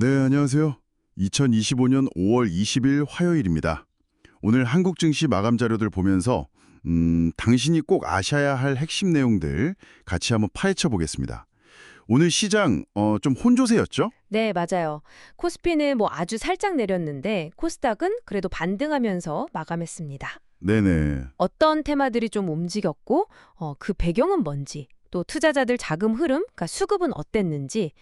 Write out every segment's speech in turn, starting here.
네, 안녕하세요. 2025년 5월 20일 화요일입니다. 오늘 한국 증시 마감 자료들 보면서 당신이 꼭 아셔야 할 핵심 내용들 같이 한번 파헤쳐 보겠습니다. 오늘 시장 좀 혼조세였죠? 네, 맞아요. 코스피는 아주 살짝 내렸는데 코스닥은 그래도 반등하면서 마감했습니다. 네네. 어떤 테마들이 좀 움직였고 그 배경은 뭔지 또 투자자들 자금 흐름, 그러니까 수급은 어땠는지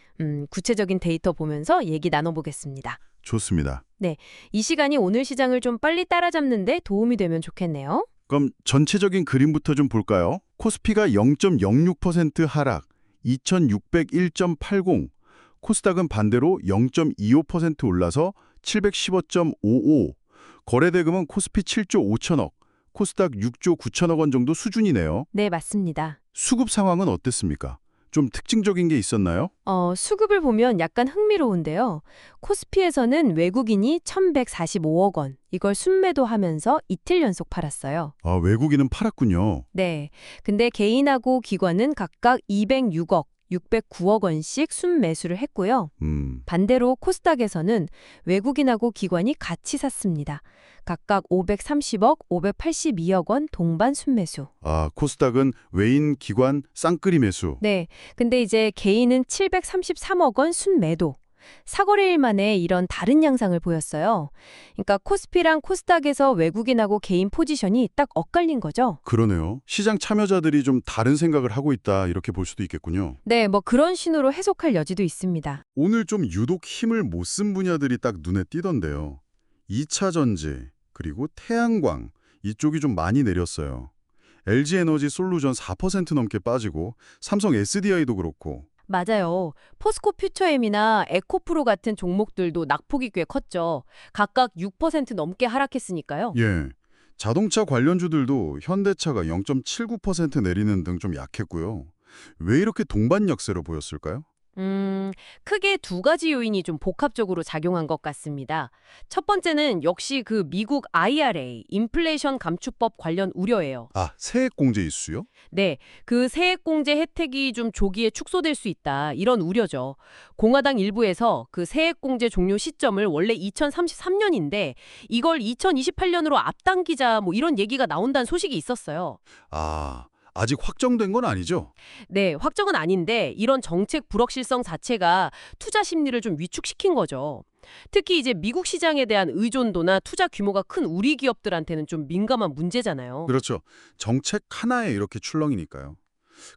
구체적인 데이터 보면서 얘기 나눠보겠습니다. 좋습니다. 네, 이 시간이 오늘 시장을 좀 빨리 따라잡는 데 도움이 되면 좋겠네요. 그럼 전체적인 그림부터 좀 볼까요? 코스피가 0.06% 하락, 2601.80. 코스닥은 반대로 0.25% 올라서 715.55. 거래대금은 코스피 7조 5천억, 코스닥 6조 9천억 원 정도 수준이네요. 네, 맞습니다. 수급 상황은 어땠습니까? 좀 특징적인 게 있었나요? 수급을 보면 약간 흥미로운데요. 코스피에서는 외국인이 1,145억 원, 이걸 순매도하면서 이틀 연속 팔았어요. 아, 외국인은 팔았군요. 네. 근데 개인하고 기관은 각각 206억, 609억 원씩 순매수를 했고요. 반대로 코스닥에서는 외국인하고 기관이 같이 샀습니다. 각각 530억, 582억 원 동반 순매수. 아, 코스닥은 외인 기관 쌍끌이 매수. 네. 근데 이제 개인은 733억 원 순매도. 사거래일 만에 이런 다른 양상을 보였어요. 그러니까 코스피랑 코스닥에서 외국인하고 개인 포지션이 딱 엇갈린 거죠. 그러네요. 시장 참여자들이 좀 다른 생각을 하고 있다 이렇게 볼 수도 있겠군요. 네, 그런 신호로 해석할 여지도 있습니다. 오늘 좀 유독 힘을 못 쓴 분야들이 딱 눈에 띄던데요. 2차 전지, 그리고 태양광 이쪽이 좀 많이 내렸어요. LG에너지 솔루션 4% 넘게 빠지고 삼성 SDI도 그렇고. 맞아요. 포스코 퓨처엠이나 에코프로 같은 종목들도 낙폭이 꽤 컸죠. 각각 6% 넘게 하락했으니까요. 예. 자동차 관련주들도 현대차가 0.79% 내리는 등 좀 약했고요. 왜 이렇게 동반 역세로 보였을까요? 크게 두 가지 요인이 좀 복합적으로 작용한 것 같습니다. 첫 번째는 역시 그 미국 IRA, 인플레이션 감축법 관련 우려예요. 아, 세액공제 이슈요? 네, 그 세액공제 혜택이 좀 조기에 축소될 수 있다, 이런 우려죠. 공화당 일부에서 그 세액공제 종료 시점을 원래 2033년인데 이걸 2028년으로 앞당기자 이런 얘기가 나온다는 소식이 있었어요. 아, 아직 확정된 건 아니죠? 네, 확정은 아닌데 이런 정책 불확실성 자체가 투자 심리를 좀 위축시킨 거죠. 특히 이제 미국 시장에 대한 의존도나 투자 규모가 큰 우리 기업들한테는 좀 민감한 문제잖아요. 그렇죠. 정책 하나에 이렇게 출렁이니까요.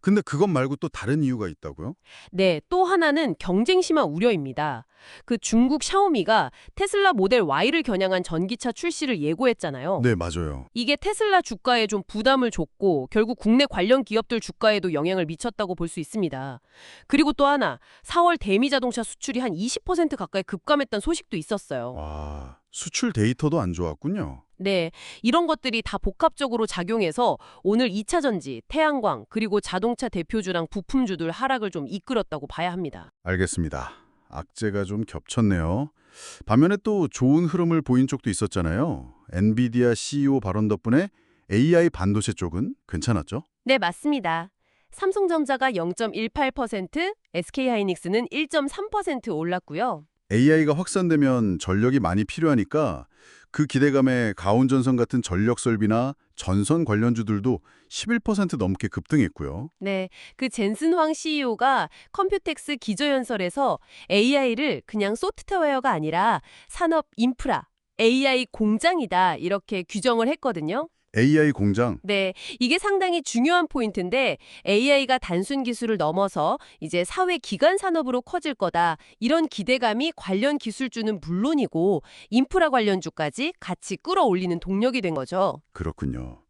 근데 그것 말고 또 다른 이유가 있다고요? 네, 또 하나는 경쟁 심화 우려입니다. 그 중국 샤오미가 테슬라 모델 Y를 겨냥한 전기차 출시를 예고했잖아요. 네, 맞아요. 이게 테슬라 주가에 좀 부담을 줬고 결국 국내 관련 기업들 주가에도 영향을 미쳤다고 볼 수 있습니다. 그리고 또 하나, 4월 대미 자동차 수출이 한 20% 가까이 급감했다는 소식도 있었어요. 와, 수출 데이터도 안 좋았군요. 네, 이런 것들이 다 복합적으로 작용해서 오늘 2차 전지, 태양광, 그리고 자동차 대표주랑 부품주들 하락을 좀 이끌었다고 봐야 합니다. 알겠습니다. 악재가 좀 겹쳤네요. 반면에 또 좋은 흐름을 보인 쪽도 있었잖아요. 엔비디아 CEO 발언 덕분에 AI 반도체 쪽은 괜찮았죠? 네, 맞습니다. 삼성전자가 0.18%, SK하이닉스는 1.3% 올랐고요. AI가 확산되면 전력이 많이 필요하니까 그 기대감에 가온전선 같은 전력 설비나 전선 관련주들도 11% 넘게 급등했고요. 네, 그 젠슨 황 CEO가 컴퓨텍스 기조연설에서 AI를 그냥 소프트웨어가 아니라 산업 인프라, AI 공장이다 이렇게 규정을 했거든요. AI 공장, 네, 이게 상당히 중요한 포인트인데 AI가 단순 기술을 넘어서 이제 사회 기관 산업으로 커질 거다. 이런 기대감이 관련 기술주는 물론이고 인프라 관련주까지 같이 끌어올리는 동력이 된 거죠. 그렇군요.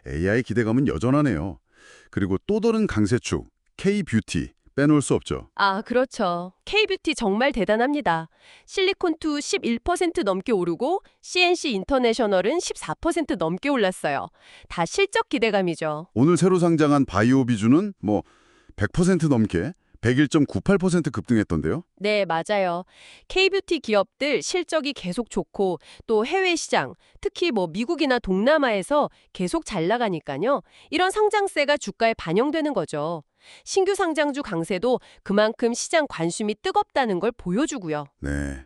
AI 기대감은 여전하네요. 그리고 또 다른 강세축, K-뷰티, 빼놓을 수 없죠. 아, 그렇죠. K뷰티 정말 대단합니다. 실리콘투 11% 넘게 오르고 CNC 인터내셔널은 14% 넘게 올랐어요. 다 실적 기대감이죠. 오늘 새로 상장한 바이오 비주는 100% 넘게 101.98% 급등했던데요? 네, 맞아요. K뷰티 기업들 실적이 계속 좋고 또 해외 시장, 특히 뭐 미국이나 동남아에서 계속 잘 나가니까요. 이런 상장세가 주가에 반영되는 거죠. 신규 상장주 강세도 그만큼 시장 관심이 뜨겁다는 걸 보여주고요. 네.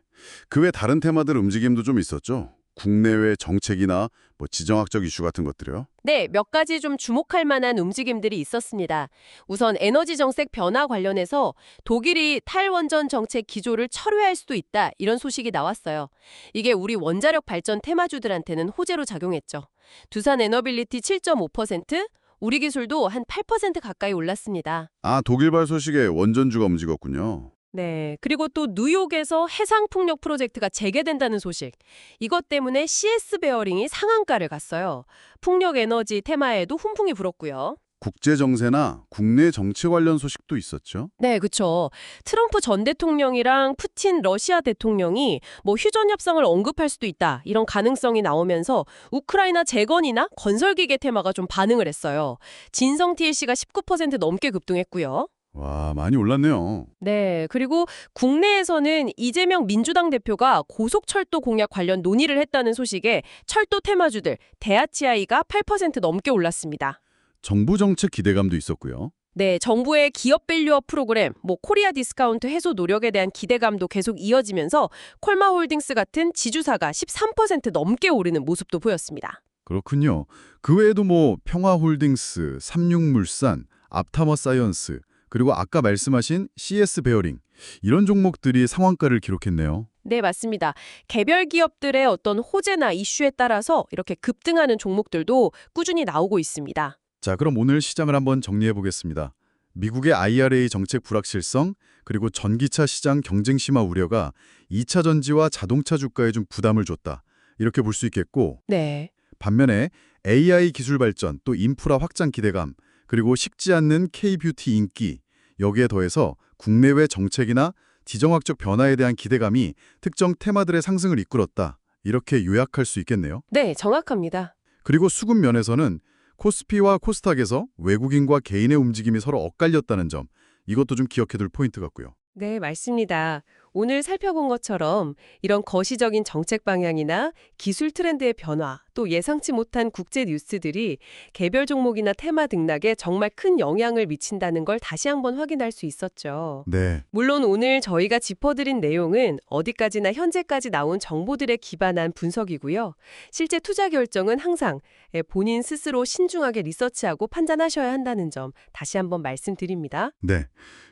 그 외 다른 테마들 움직임도 좀 있었죠? 국내외 정책이나 뭐 지정학적 이슈 같은 것들이요? 네, 몇 가지 좀 주목할 만한 움직임들이 있었습니다. 우선 에너지 정책 변화 관련해서 독일이 탈원전 정책 기조를 철회할 수도 있다, 이런 소식이 나왔어요. 이게 우리 원자력 발전 테마주들한테는 호재로 작용했죠. 두산 에너빌리티 7.5%, 우리 기술도 한 8% 가까이 올랐습니다. 아, 독일발 소식에 원전주가 움직였군요. 네, 그리고 또 뉴욕에서 해상풍력 프로젝트가 재개된다는 소식. 이것 때문에 CS 베어링이 상한가를 갔어요. 풍력 에너지 테마에도 훈풍이 불었고요. 국제 정세나 국내 정치 관련 소식도 있었죠? 네, 그쵸. 트럼프 전 대통령이랑 푸틴 러시아 대통령이 뭐 휴전 협상을 언급할 수도 있다, 이런 가능성이 나오면서 우크라이나 재건이나 건설기계 테마가 좀 반응을 했어요. 진성 TLC가 19% 넘게 급등했고요. 와, 많이 올랐네요. 네, 그리고 국내에서는 이재명 민주당 대표가 고속철도 공약 관련 논의를 했다는 소식에 철도 테마주들 대하치아이가 8% 넘게 올랐습니다. 정부 정책 기대감도 있었고요. 네, 정부의 기업 밸류업 프로그램, 뭐 코리아 디스카운트 해소 노력에 대한 기대감도 계속 이어지면서 콜마홀딩스 같은 지주사가 13% 넘게 오르는 모습도 보였습니다. 그렇군요. 그 외에도 뭐 평화홀딩스, 삼육물산, 앞타머 사이언스, 그리고 아까 말씀하신 CS 베어링, 이런 종목들이 상한가를 기록했네요. 네, 맞습니다. 개별 기업들의 어떤 호재나 이슈에 따라서 이렇게 급등하는 종목들도 꾸준히 나오고 있습니다. 자, 그럼 오늘 시장을 한번 정리해 보겠습니다. 미국의 IRA 정책 불확실성, 그리고 전기차 시장 경쟁 심화 우려가 2차 전지와 자동차 주가에 좀 부담을 줬다, 이렇게 볼 수 있겠고, 네. 반면에 AI 기술 발전, 또 인프라 확장 기대감, 그리고 식지 않는 K뷰티 인기, 여기에 더해서 국내외 정책이나 지정학적 변화에 대한 기대감이 특정 테마들의 상승을 이끌었다, 이렇게 요약할 수 있겠네요. 네, 정확합니다. 그리고 수급 면에서는 코스피와 코스닥에서 외국인과 개인의 움직임이 서로 엇갈렸다는 점, 이것도 좀 기억해둘 포인트 같고요. 네, 맞습니다. 오늘 살펴본 것처럼 이런 거시적인 정책 방향이나 기술 트렌드의 변화, 또 예상치 못한 국제 뉴스들이 개별 종목이나 테마 등락에 정말 큰 영향을 미친다는 걸 다시 한번 확인할 수 있었죠. 네, 물론 오늘 저희가 짚어드린 내용은 어디까지나 현재까지 나온 정보들에 기반한 분석이고요. 실제 투자 결정은 항상 본인 스스로 신중하게 리서치하고 판단하셔야 한다는 점 다시 한번 말씀드립니다. 네.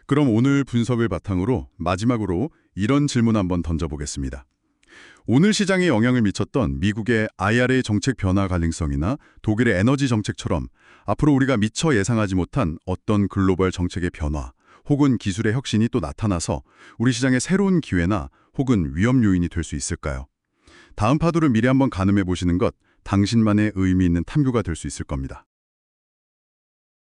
그럼 오늘 분석을 바탕으로 마지막으로 이런 질문 한번 던져보겠습니다. 오늘 시장에 영향을 미쳤던 미국의 IRA 정책 변화 가능성이나 독일의 에너지 정책처럼 앞으로 우리가 미처 예상하지 못한 어떤 글로벌 정책의 변화 혹은 기술의 혁신이 또 나타나서 우리 시장의 새로운 기회나 혹은 위험 요인이 될 수 있을까요? 다음 파도를 미리 한번 가늠해 보시는 것, 당신만의 의미 있는 탐구가 될 수 있을 겁니다.